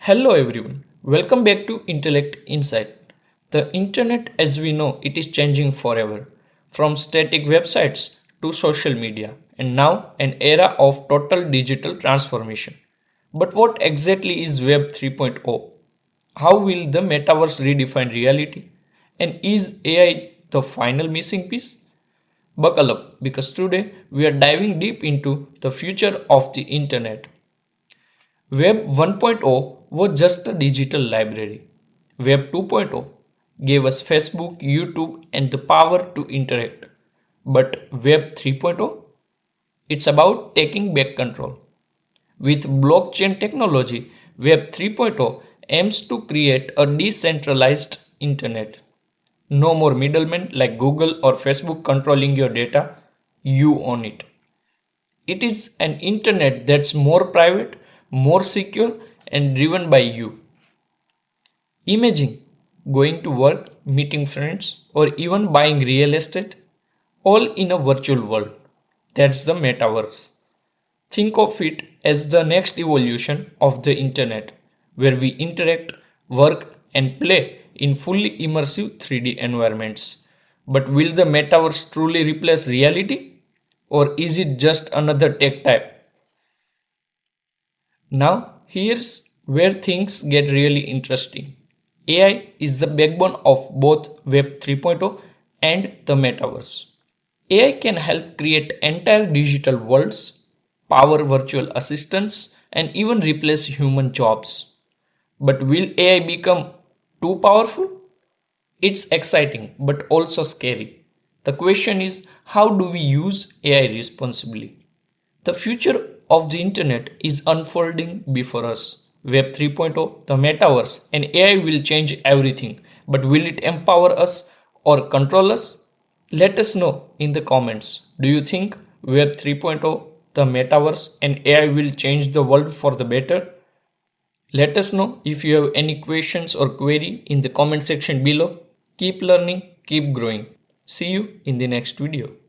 Hello everyone, welcome back to Intellect Insight. The internet as we know it is changing forever, from static websites to social media, and now an era of total digital transformation. But what exactly is Web 3.0? How will the metaverse redefine reality? And is AI the final missing piece? Buckle up because today we are diving deep into the future of the internet. Web 1.0 was just a digital library. Web 2.0 gave us Facebook, YouTube, and the power to interact. But Web 3.0, it's about taking back control. With blockchain technology, Web 3.0 aims to create a decentralized internet. No more middlemen like Google or Facebook controlling your data, you own it. It is an internet that's more private, more secure, and driven by you. Imagine going to work, meeting friends, or even buying real estate, all in a virtual world. That's the metaverse. Think of it as the next evolution of the internet, where we interact, work, and play in fully immersive 3D environments. But will the metaverse truly replace reality? Or is it just another tech type? Now, here's where things get really interesting. AI is the backbone of both Web 3.0 and the metaverse. AI can help create entire digital worlds, power virtual assistants, and even replace human jobs. But will AI become too powerful? It's exciting but also scary. The question is, how do we use AI responsibly? The future of the internet is unfolding before us. Web 3.0, the metaverse, and AI will change everything. But will it empower us or control us? Let us know in the comments. Do you think Web 3.0, the metaverse, and AI will change the world for the better? Let us know if you have any questions or query in the comment section below. Keep learning, keep growing. See you in the next video.